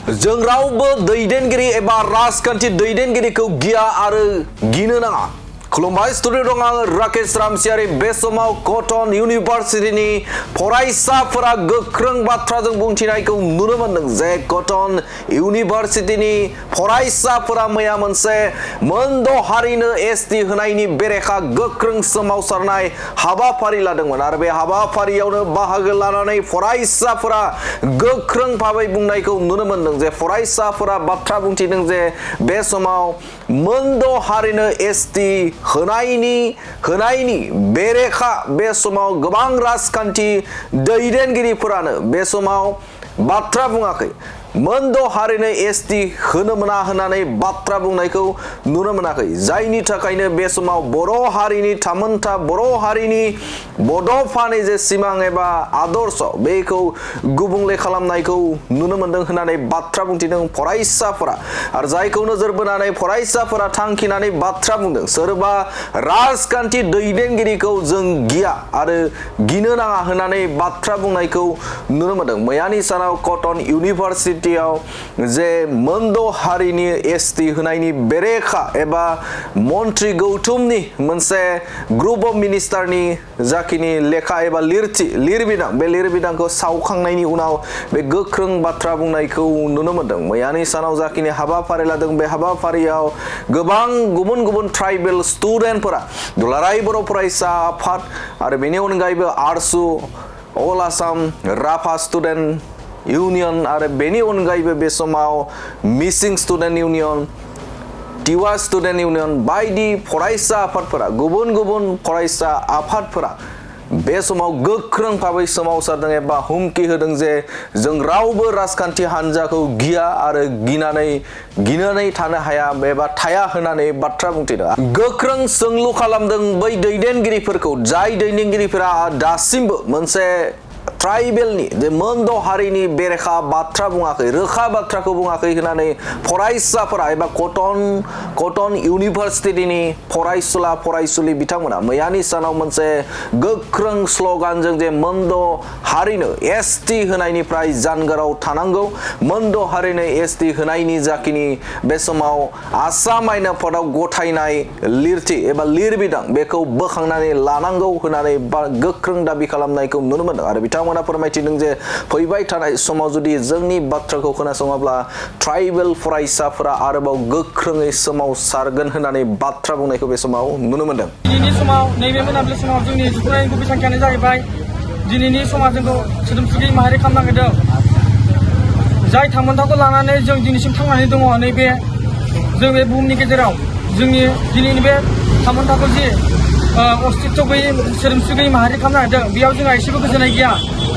जों रावबो दैदेनगिरि एबा राजखान्थि दैदेनगिरिखौ गिया आरो गिनो नाङा। खुलुमबाय स्टुडिअ दं आङो राकेश रामसियारि। बे समाव कटन इउनिभार्सिटिनि फरायसाफोरा गोख्रों बाथ्राजों बुंथिनायखौ नुनो मोनदों जे कटन इउनिभार्सिटिनि फरायसाफोरा मैया मोनसे मोनद' हारिनो एसटि होनायनि बेरेखा गोख्रों सोमावसारनाय हाबाफारि लादोंमोन आरो बे हाबाफारियावनो बाहागो लानानै फरायसाफोरा गोख्रों भाबै बुंनायखौ नुनो मोनदों जे फरायसाफोरा बाथ्रा बुंथिदों जे बे समाव मोनद' हारिनो एसटि होनायनि बेरेखा बे समाव गोबां राजखान्थि दैदेनगिरिफोरानो बे समाव बाथ्रा बुङाखै। मोनद' हारिनो एसटि होनो मोना होननानै बाथ्रा बुंनायखौ नुनो मोनाखै, जायनि थाखायनो बे समाव बर' हारिनि थामोनथा बर' हारिनि बड'फानि जे सिमां एबा आदर्श बेखौ गुबुंले खालामनायखौ नुनो मोनदों होननानै बाथ्रा बुंथिदों फरायसाफोरा। आरो जायखौ नोजोर बोनानै फरायसाफोरा थांखिनानै बाथ्रा बुंदों, सोरबा राजखान्थि दैदेनगिरिखौ जों गिया आरो गिनो नाङा होननानै बाथ्रा बुंनायखौ नुनो मोनदों। मैयानि सानाव कटन इउनिभार्सिटि जे मोनद' हारिनि एसटि होनायनि बेरेखा एबा मन्त्रि गौथुमनि मोनसे ग्रुप अफ मिनिस्टारनि जाखिनि लेखा एबा लिरबिदां बे लिरबिदांखौ सावखांनायनि उनाव बे गोख्रों बाथ्रा बुंनायखौ नुनो मोनदों। मैयानि सानाव जाखिनि हाबाफारि लादों बे हाबाफारियाव गोबां गुबुन गुबुन ट्राइबेल स्टुडेन्टफोरा दुलाराय बर' फरायसा आफाद आरो बेनि अनगायैबो आरसु, अल आसाम राभा स्टुडेन्ट इउनियन आरो बेनि अनगायैबो बे समाव मिसिं student union, Tiwa student union बायदि फरायसा आफादफोरा गुबुन गुबुन फरायसा आफादफोरा बे समाव गोख्रों भाबै सोमावसारदों एबा हुमखि होदों जे जों रावबो राजखान्थि हान्जाखौ गिया आरो गिनानै थानो हाया एबा थाया होननानै बाथ्रा बुंथिदों। गोख्रों सोंलु खालामदों बै दैदेनगिरिफोरखौ जाय दैदेनगिरिफोरा दासिमबो मोनसे ट्राइबेलनि जे मोनद' हारिनि बेरेखा बाथ्रा बुङाखै, रोखा बाथ्राखौ बुङाखै होननानै फरायसाफोरा एबा कटन इउनिभार्सिटिनि फरायसुला फरायसुलि बिथांमोना मैयानि सानाव मोनसे गोख्रों स्लगानजों जे मोनद' हारिनो एसटि होनायनिफ्राय जानगाराव थानांगौ, मोनद' हारिनो एसटि होनायनि जाखिनि बे समाव आसाम आयेन आफादाव गथायनाय लिरथि एबा लिरबिदां बेखौ बोखांनानै लानांगौ होननानै गोख्रों दाबि खालामनायखौ नुनो मोनदों। आरो बिथांमोना फोरमायथिदों जे फैबाय थानाय समाव जुदि जोंनि बाथ्राखौ खोनासङाब्ला ट्राइबेल फरायसाफोरा आरोबाव गोख्रोङै सोमावसारगोन होननानै बाथ्रा बुंनायखौ बे समाव नुनो मोनदों। दिनैनि समाव नैबे मोनाबिलि समाव जोंनि जुथायनि गुबै थांखियानो जाहैबाय दिनैनि समाव जोंखौ सोदोमस्रि माहारि खालामनो नागिरदों। जाय थामोनथाखौ लानानै जों दिनैसिम थांनानै दङ, नैबे जों बे बुहुमनि गेजेराव जोंनि दिनैनि बे थामोनथाखौ जि अस्तित्व गैयै सोदोमस्रि गैयै माहारि खालामनो नागिरदों, बेयाव जोंहा एसेबो गोजोननाय गैया।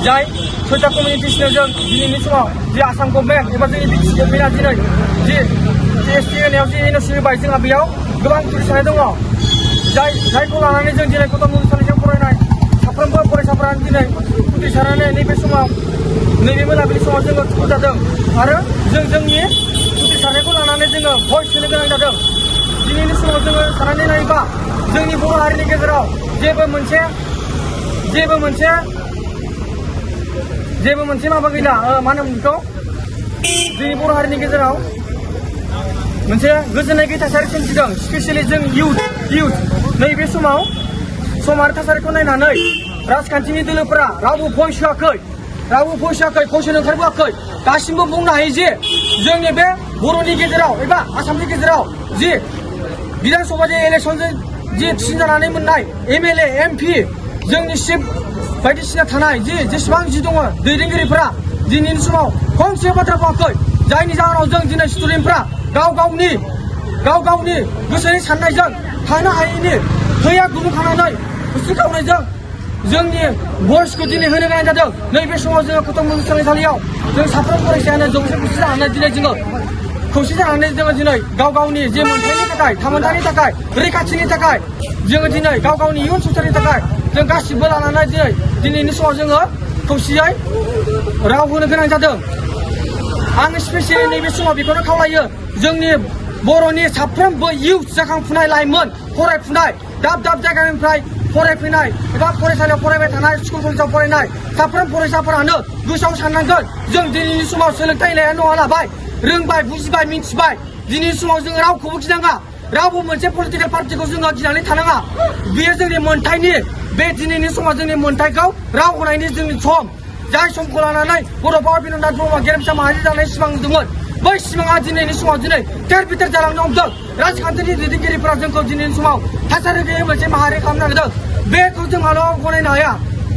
जाय सयता कमिउनिटिसनो जों दिनैनि समाव जि आसाम गभर्नमेन्ट एबा जोंनि बिटिसि गभर्नमेन्टआ दिनै जि एसटि होनायाव जि एनअसि होबाय, जोंहा बेयाव गोबां खुलिसानाय दङ। जायखौ लानानै जों दिनै कटन मुलुगसोलोंसालियाव फरायनाय साफ्रोमबो फरायसाफोरानो दिनै खुलिसानानै नैबे समाव नैबे मोनाबिलि समाव जोङो दुखु जादों आरो जों जोंनि खुलिसानायखौ लानानै जोङो भइस होनो गोनां जादों। दिनैनि समाव जोङो साननानै नायोबा जोंनि बर' हारिनि गेजेराव जेबो मोनसे माबा गैला, मा होनो बेखौ, जोंनि बर' हारिनि गेजेराव मोनसे गोजोननाय गैयै थासारि सोमजिदों। स्पेसियेलि जों इउथ नैबे समाव सम आरो थासारिखौ नायनानै राजखान्थिनि दोलोफोरा रावबो भइस होआखै, भइस होनो ओंखारबोआखै। दासिमबो बुंनो हायो जे जोंनि बे बर'नि गेजेराव एबा आसामनि गेजेराव जि बिधान सभा जे इलेक्सनजों जि थिसनजानानै मोननाय एमएलए एमपि जोंनि चिफ बायदिसिना थानाय जेसेबां जि दङ दैदेनगिरिफोरा दिनैनि समाव फंसे बाथ्रा बुङाखै। जायनि जाहोनाव जों दिनै स्टुडेन्टफ्रा गाव गावनि गोसोनि साननायजों थानो हायैनि थैया गुदुंखानानै उसिखावनायजों जोंनि भइसखौ दिनै होनो गोनां जादों। नैबे समाव जोङो कटन मुलुगसोलोंसालियाव जों साफ्रोम फरायसायानो जौसे खौसे जानानै दिनै जोङो खौसे जानानै जोङो दिनै गाव गावनि जे मोनथायनि थाखाय, थामोनथानि थाखाय, रैखाथिनि थाखाय जोङो दिनै गाव गावनि इयुन संसारनि थाखाय जों गासिबो लानानै दिनैनि समाव जोङो खौसेयै राव होनो गोनां जादों। आं स्पेसियेलि नैबे समाव बेखौनो खावलायो जोंनि बर'नि साफ्रोमबो इयुथ जाखांफुनाय लाइमोन फरायफुनाय दाब दाब जायगानिफ्राय फरायफैनाय एबा फरायसालियाव फरायबाय थानाय स्कुल कलेजाव फरायनाय साफ्रोम फरायसाफोरानो गोसोआव साननांगोन जों दिनैनि समाव सोलोंथाइ लाया नङा लाबाय रोंबाय बुजिबाय मिन्थिबाय दिनैनि समाव जों रावखौबो गिनाङा रावबो मोनसे पलिटिकेल पार्टिखौ जोङो गिनानै थानाङा बेयो जोंनि मोनथायनि बे दिनैनि समाव जोंनि मोनथायखौ राव होनायनि जोंनि सम जाय समखौ लानानै बड'फा अबिनन्द ब्रह्मआ गेरेमसा माहारि जानाय सिमां नुदोंमोन बै सिमाङा दिनैनि समाव दिनै थेर बिथेर जालांनो हमदों राजखान्थिनि दैदेनगिरिफोरा जोंखौ दिनैनि समाव थासारि गैयै मोनसे माहारि खालामनो नागिरदों बेखौ जों मालाबा गनायनो हाया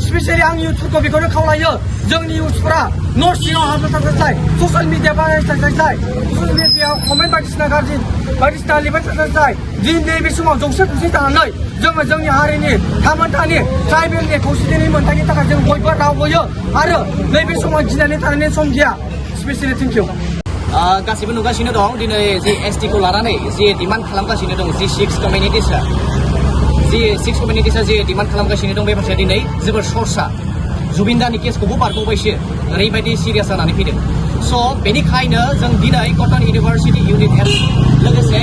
स्पेसियेलि आं इउथफोरखौ बेखौनो खावलायो जोंनि इउथफोरा न' सिङाव हाबनो थाखाय ससियेल मिडिया बाहायनो थाखाय ससियेल मिडियायाव कमेन्ट बायदिसिना गाज्रि बायदिसिना लिरबाय थाखाय दिन नैबे समाव जौसे खौसे जानानै जोङो जोंनि हारिनि थामोनथानि ट्राइबेलनि खौसेथिनि मोन्थायनि थाखाय जों बयबो रावबोयो आरो नैबे समाव गिनानै थानायनि सम गैया स्पेसियेलि थेंक इउ गासिबो नुगासिनो दं दिनै जि एसटि खौ लानानै जि डिमान्ड खालामगासिनो दं जि सिक्स कमिउनिटिसआ जि डिमान्ड खालामगासिनो दं बे बाथ्राया दिनै जोबोर सर्सा जुबिनदानि केसखौबो बारग'बायसो ओरैबायदि सिरियास जानानै फैदों स' बेनिखायनो जों दिनै कटन इउनिभार्सिटि इउनिट एफ लोगोसे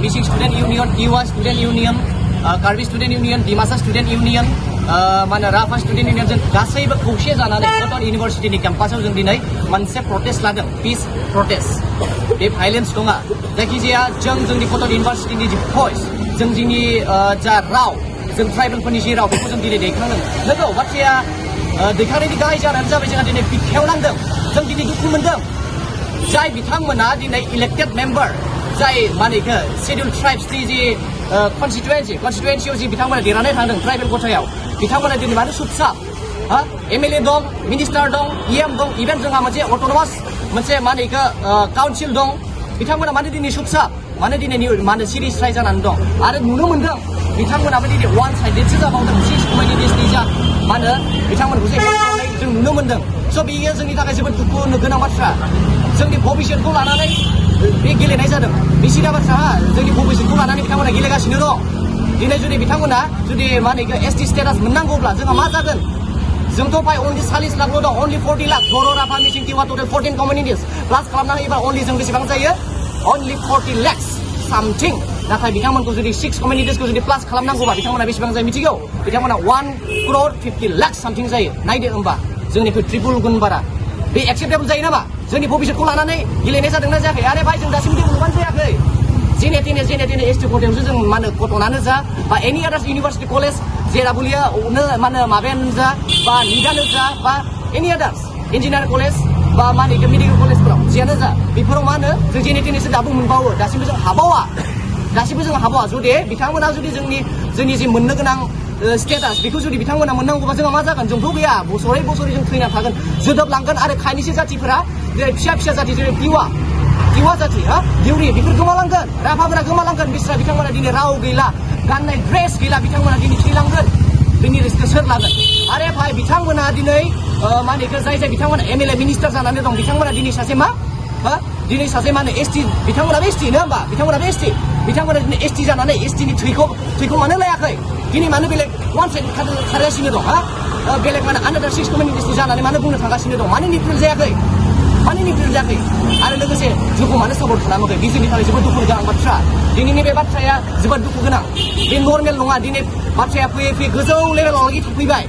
मिसिं स्टुडेन्ट इउनियन इउआ student union Karbi student union Dimasa student union मा होनो राभा स्टुडेन्ट इउनियन जों गासैबो खौसे जानानै कटन इउनिभार्सिटिनि केम्पासाव जों दिनै मोनसे प्रटेस्ट लादों पिस प्रटेस्ट बे भाइलेन्स नङा जायखिजाया जों जोंनि कटन इउनिभार्सिटिनि जि भइस जों जोंनि जा राव जों ट्राइबेलफोरनि जि राव बेखौ जों दिनै दैखांदों नंगौ बाथ्राया दैखांनायनि गाहाय जाहोनानो जाबाय जोंहा दिनै बिखायाव नांदों जों दिनै दुखु मोनदों जाय बिथांमोना दिनै इलेक्टेड मेम्बार जाय मानेखो शेड्युल ट्राइब्सनि जि कनस्टिटुवेन्सियाव जि बिथांमोना देरनानै थांदों ट्राइबेल गथायाव बिथांमोना दिनै मानो सुबसाब एमएलए दं मिनिस्टार दं इएम दं इभेन जोंहा मोनसे अट'नमास मोनसे मानेखो काउन्सिल दं बिथांमोना मानो दिनै सुबसाब मानो दिनै मानो सिरिस ट्राइ जानानै दं आरो नुनो मोनदों बिथांमोनाबो दिनै वान साइडेडसो जाबावदों सिक्स कमिउनिटिसनि जा मा होनो बिथांमोनखौ जे खालामनाय जों नुनो मोनदों स' बेयो जोंनि थाखाय जोबोद दुखु होनो गोनां बाथ्रा जोंनि भबिष्यतखौ लानानै बे गेलेनाय जादों बे सिदा बाथ्रा जोंनि भबिष्यतखौ लानानै बिथांमोना गेलेगासिनो दं दिनै जुदि बिथांमोना जुदि मा होनो एसटि स्टेटास मोननांगौब्ला जोंहा मा जागोन जोंथ' फाय अनलि 40 लाखल' दं अनलि 40 लाख बर' राभा मिसिं टिवा टटेल 14 कमिउनिटिस प्लास खालामना होयोबा अनलि जों बेसेबां जायो अनलि 40 lakhs सामथिं नाथाय बिथांमोनखौ जुदि 6 कमिउनिटिसखौ जुदि प्लास खालामनांगौबा बिथांमोना बेसेबां जायो मिथिगौ बिथांमोना 1,50 lakhs सामथिं जायो नायदो होमबा जोंनिख्रुइ ट्रिपुल गुन बारा बे एक्सेप्टेबल जायो नामा जोंनि भबिष्यतखौ लानानै गेलेनाय जादोंना जायाखै आरे भाई जों दासिमबो डेभेलपआनो जायाखै जेने तेने एसटि कटेयावसो जों मा होनो कटनानो जा बा एनि आदार्स इउनिभार्सिटि कलेज जेराबुलियानो मा होनो माबायानो जा बा निटआनो जा बा एनि आदार्स इन्जिनियारिं कलेज बा मा होनो मेडिकेल कलेजफोराव जियानो जा बेफोराव मा होनो जों जेने तेनेसो दाबो मोनबावो दासिमबो जों हाबावा जुदि बिथांमोना जुदि जोंनि जि मोननो गोनां स्टेटास बेखौ जुदि बिथांमोना मोननांगौबा जोंहा मा जागोन जोंथ' गैया बोसोरै जों थैना थागोन जोदोबलांगोन आरो खायनैसो जाथिफोरा जेरै फिसा जाथि जेरै टिवा जाथि दिउरि बेफोर गोमालांगोन राभाफोरा गोमालांगोन बिथांमोना दिनै राव गैला गाननाय ड्रेस गैला बिथांमोना दिनै थैलांगोन जोंनि रिस्कखौ सोर लागोन आरे भाई बिथांमोना दिनै मा होनो जाय बिथांमोना एमएलए मिनिस्टार जानानै दं बिथांमोना दिनै सासे मा दिनै सासे मा होनो एसटि बिथांमोनाबो एसटि नङा होमबा बिथांमोनाबो एसटि बिथांमोना दिनै एसटि जानानै एसटिनि थैखौ मानो लायाखै दिनै मानो बेलेग वान साइड खारगासिनो दं बेलेग माने आनादार 6 कमिउनिटिसनि जानानै मानो बुंनो थांगासिनो दं मानो निउट्रेल जायाखै आरो लोगोसे जोंखौ मानो सापर्ट खालामाखै बे जोंनि थाखाय जोबोद दुखु गोनां बाथ्रा दिनैनि बे बाथ्राया जोबोद दुखु गोनां बे नर्मेल नङा दिनै बाथ्राया फैयै गोजौ लेभेलावलागि थांफैबाय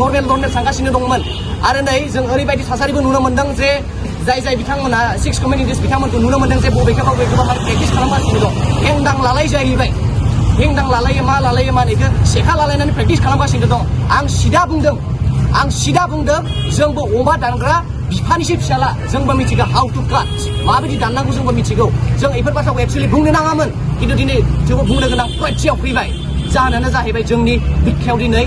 नर्मेल थांगासिनो दंमोन आरो नै जों ओरैबायदि थासारिबो नुनो मोनदों जे जाय बिथांमोना 6 कमिउनिटिस बिथांमोनखौ नुनो मोनदों जे बबेखौबा प्रेक्टिस खालामगासिनो दं हेंदां लालाय जाहैबाय हेंदां लालायो मा होनो सेखा लालायनानै प्रेक्टिस खालामगासिनो दं आं सिदा बुंदों जोंबो अमा दानग्रा बिफानिसो फिसाला जोंबो मिथिगौ हाउ टु काट माबायदि दाननांगौ जोंबो मिथिगौ जों बेफोर बाथ्राखौ एक्सुवेलि बुंनो नाङामोन खिन्थु दिनै जोंबो बुंनो गोनां पइन्टआव फैबाय जाहोनानो जाहैबाय जोंनि बिखायाव दिनै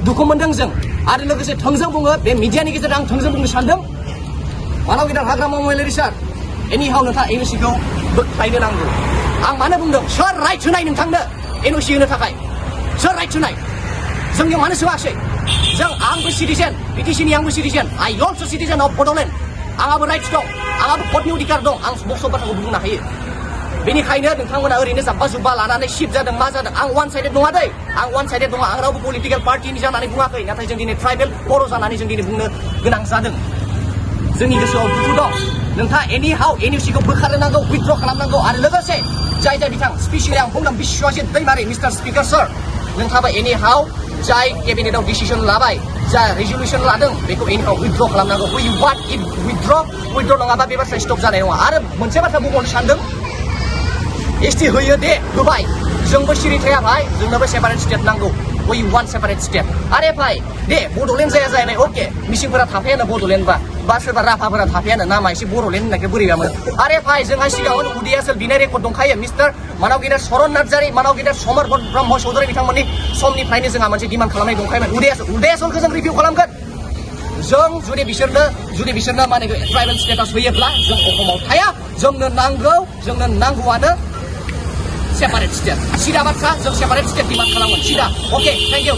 दुखु मोनदों जों आरो लोगोसे थोंजों बुङो बे मिडियानि गेजेरजों आं थोंजों बुंनो सानदों मानाव गेदेर हाग्रामा महिलारि सार एनिहाव नोंथाङा एनअसिखौ बोख्लायनो नांगौ आं मानो बुंदों सोर राइट होनाय नोंथांनो एनअसि होनो थाखाय सोर राइट होनाय जोंनियाव मानो सोआखै आंबो सिटिजेन बिटिसिनि आंबो citizen I also citizen of Bodoland आंहाबो राइट्स दं आंहाबो भटनि अधिकार दं आं सब बाथ्राखौ बुंनो हायो बेनिखायनो नोंथांमोना ओरैनो जाब्बा जुब्बा लानानै शिफ्ट जादों मा जादों आं वान साइडेड नङा दै आं रावबो पलिटिकेल पार्टिनि जानानै बुङाखै नाथाय जों दिनै ट्राइबेल बर' जानानै जों दिनै बुंनो गोनां जादों जोंनि गोसोआव दुखु दं नोंथाङा एनिहाउ एनअसिखौ बोखारनो नांगौ उइथड्र खालामनांगौ आरो लोगोसे जाय बिथां स्पेसियेलि आं बुंदों बिश्वजित दैमारि मिस्टार स्पिकार सार नोंथाङा एनि हाउ जाय केबिनेटआव डिसिसन लाबाय जा रेजलिउसन लादों बेखौ एनि हाउ उइथड्र खालामनांगौ वी वाट इट उइथड्र नङाबा बे बाथ्राया स्टप जानाय नङा आरो मोनसे बाथ्रा बुंबावनो सानदों एसटि होयो दे होबाय जोंबो सिरि थाया भाई जोंनोबो सेपारेट स्टेट नांगौ वी वान सेपारेट स्टेट आरे भाई दे बड'लेण्ड जाया जाहैबाय अके मिसिंफोरा थाफायानो बड'लेण्ड बा सोरबा राभाफोरा थाफायानो नामा एसे बड'लेण्ड होननायखौ बोरैबामोन आरे भाई जोंहा सिगाङावनो उदयासल बिनाय रेकर्ड दंखायो मिस्टार मानाव गेदेर सरन नार्जारि मानाव गेदेर समर ब्रह्म चौधुरि बिथांमोननि समनिफ्रायनो जोंहा मोनसे डिमान्ड खालामनाय दंखायोमोन उदयासलखौ जों रिभिउ खालामगोन जों जुदि बिसोरनो माने ट्राइबेल स्टेटास होयोब्ला जों अखमाव थाया जोंनो नांगौआनो सेपारेट स्टेट सिदा बाथ्रा जों सेपारेट स्टेट डिमान्ड खालामगोन सिदा अके थेंक इउ